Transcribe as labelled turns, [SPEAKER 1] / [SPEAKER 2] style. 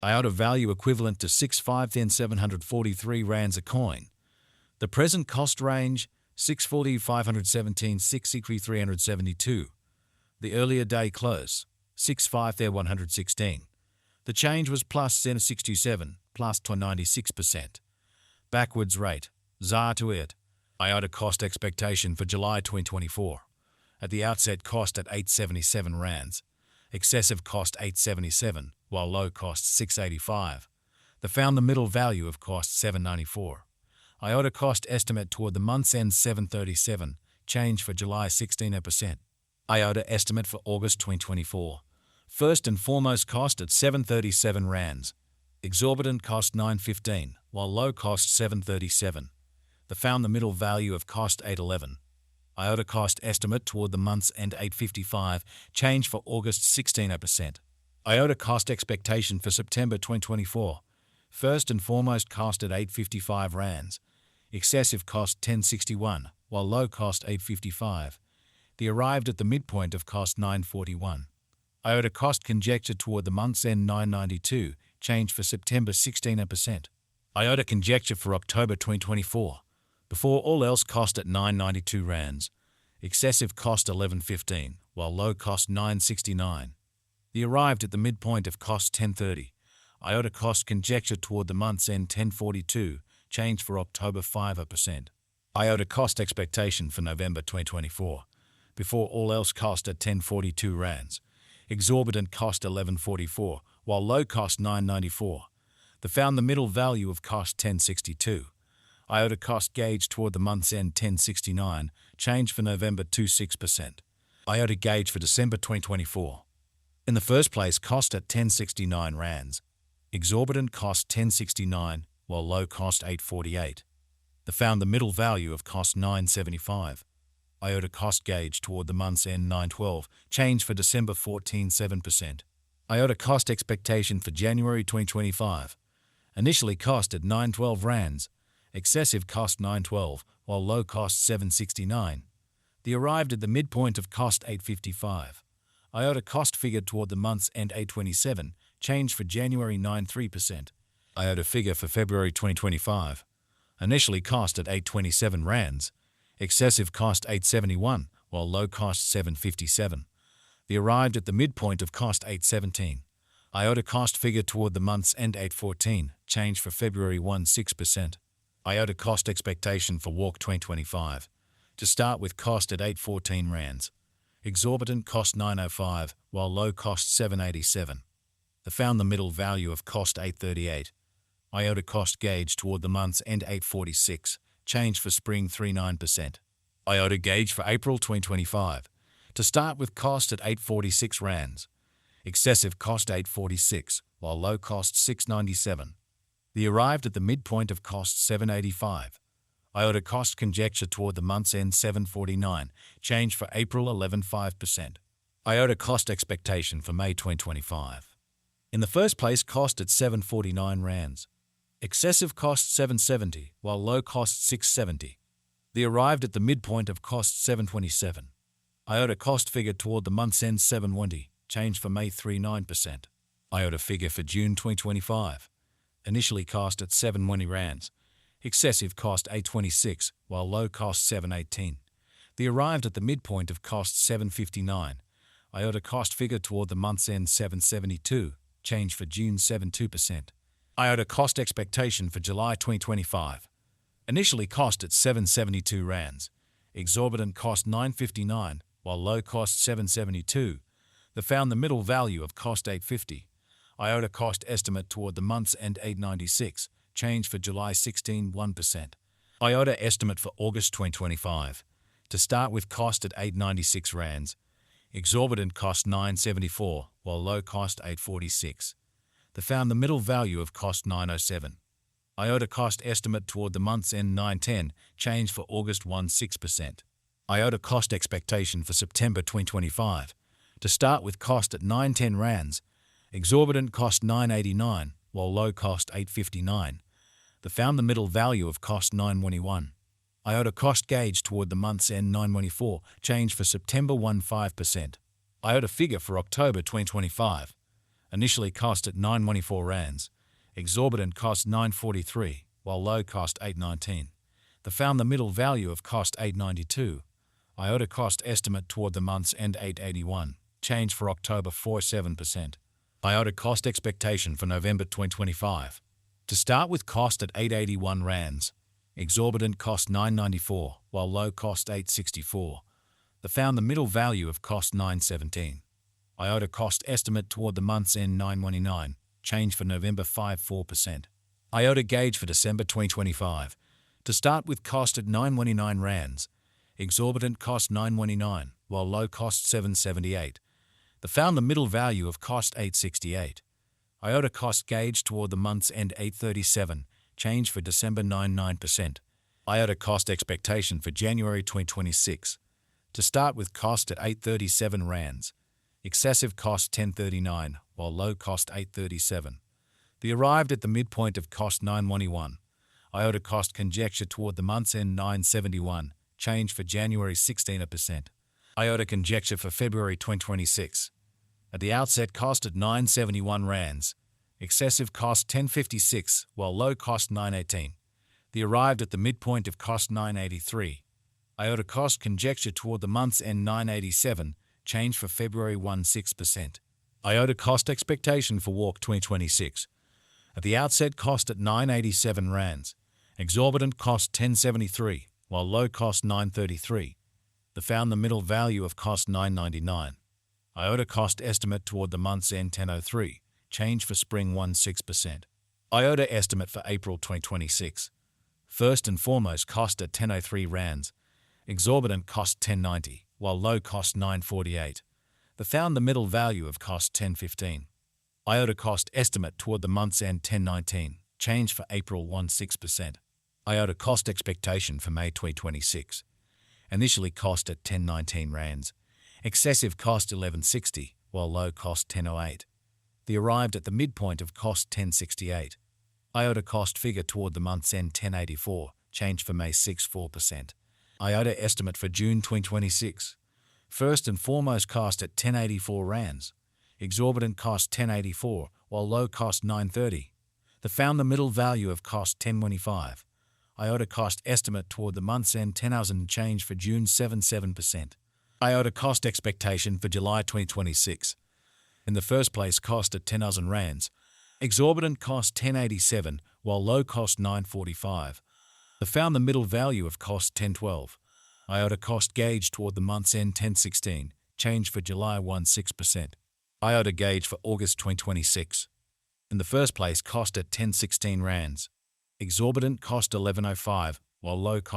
[SPEAKER 1] Iota value equivalent to 6,543 rands a coin. The present cost range 640,517, 663,372. The earlier day close 6,5,116. The change was plus 67, plus 96%. Backwards rate, ZAR to it. Iota cost expectation for July 2024. At the outset cost at 877 rands. Excessive cost 877, while low cost 685. The found the middle value of cost 794. Iota cost estimate toward the month's end 737, change for July 16%. Iota estimate for August 2024. First and foremost cost at 737 rands. Exorbitant cost 915, while low cost 737. The found the middle value of cost 811. Iota cost estimate toward the month's end 855, change for August 16%. Iota cost expectation for September 2024. First and foremost cost at 855 rands. Excessive cost 1061, while low cost 855. The arrived at the midpoint of cost 941. Iota cost conjecture toward the month's end 992, change for September 16%. Iota conjecture for October 2024. Before all else cost at 992 rands. Excessive cost 1115, while low cost 969. The arrived at the midpoint of cost 1030. Iota cost conjecture toward the month's end 1042, change for October 5%. Iota cost expectation for November 2024. Before all else cost at 1042 rands. Exorbitant cost 1144, while low cost 994. The found the middle value of cost 1062. Iota cost gauge toward the month's end 1069, change for November 26%. Iota gauge for December 2024. In the first place cost at 1069 rands. Exorbitant cost 1069, while low cost 848. The found the middle value of cost 975. Iota cost gauge toward the month's end 912, change for December 14.7%. Iota cost expectation for January 2025. Initially cost at 912 rands. Excessive cost 912, while low cost 769. The arrived at the midpoint of cost 855. Iota cost figure toward the month's end 827, change for January 93%. Iota figure for February 2025. Initially cost at 827 rands. Excessive cost 871, while low cost 757. The arrived at the midpoint of cost 817. Iota cost figure toward the month's end 814, change for February 16%. Iota cost expectation for Walk 2025. To start with cost at 814 rands. Exorbitant cost 905, while low cost 787. The found the middle value of cost 838. Iota cost gauge toward the month's end 846, change for spring 39%. Iota gauge for April 2025. To start with cost at 846 rands. Excessive cost 846, while low cost 697. The arrived at the midpoint of cost 785. Iota cost conjecture toward the month's end 749, change for April 11.5%. Iota cost expectation for May 2025. In the first place cost at 749 rands. Excessive cost 770, while low cost 670. The arrived at the midpoint of cost 727. Iota cost figure toward the month's end 720, change for May 39%. Iota figure for June 2025. Initially cost at 720 rands. Excessive cost 826, while low cost 718. The arrived at the midpoint of cost 759. Iota cost figure toward the month's end 772, change for June 72%. Iota cost expectation for July 2025. Initially cost at 772 rands. Exorbitant cost 959, while low cost 772. The found the middle value of cost 850. Iota cost estimate toward the month's end 896, change for July 1%. Iota estimate for August 2025. To start with cost at 896 rands. Exorbitant cost 974, while low cost 846. The found the middle value of cost 907. Iota cost estimate toward the month's end 910, change for August 16%. Iota cost expectation for September 2025. To start with cost at 910 rands. Exorbitant cost 989, while low cost 859. The found the middle value of cost 921. Iota cost gauge toward the month's end 924, change for September 15%. Iota figure for October 2025. initially cost at 924 rands, exorbitant cost 943, while low cost 819. The found the middle value of cost 892. Iota cost estimate toward the month's end 881, change for October 47%. Iota cost expectation for November 2025. To start with cost at 881 rands, exorbitant cost 994, while low cost 864. The found the middle value of cost 917. Iota cost estimate toward the month's end 919, change for November 54%. Iota gauge for December 2025. To start with cost at 919 rands, exorbitant cost 919, while low cost 778. The found the middle value of cost 868. Iota cost gauge toward the month's end 837, change for December 99%. Iota cost expectation for January 2026. To start with cost at 837 rands, excessive cost 1039, while low cost 837. The arrived at the midpoint of cost 911. Iota cost conjecture toward the month's end 971, change for January 16%. Iota conjecture for February 2026. At the outset cost at 971 rands, excessive cost 1056, while low cost 918. The arrived at the midpoint of cost 983. Iota cost conjecture toward the month's end 987, change for February 16%. Iota cost expectation for walk 2026. At the outset cost at 987 rands, exorbitant cost 1073, while low cost 933. The found the middle value of cost 999. Iota cost estimate toward the month's end 1003, change for spring 16%. Iota estimate for April 2026. First and foremost cost at 1003 rands, exorbitant cost 1090, while low cost 948. The found the middle value of cost 1015. Iota cost estimate toward the month's end 1019, change for April 16%. Iota cost expectation for May 2026. Initially cost at 1019 rands, excessive cost 1160, while low cost 1008. The arrived at the midpoint of cost 1068. Iota cost figure toward the month's end 1084, change for May 64%. Iota estimate for June 2026. First and foremost cost at 1084 rands, exorbitant cost 1084, while low cost 930. The found the middle value of cost 1025. Iota cost estimate toward the month's end 10,000 change for June 77%. Iota cost expectation for July 2026. In the first place cost at 10,000 rands, exorbitant cost 1087, while low cost 945. The found the middle value of cost 1012. Iota cost gauge toward the month's end 1016, change for July 16%. Iota gauge for August 2026. In the first place cost at 1016 rands, exorbitant cost 1105, while low cost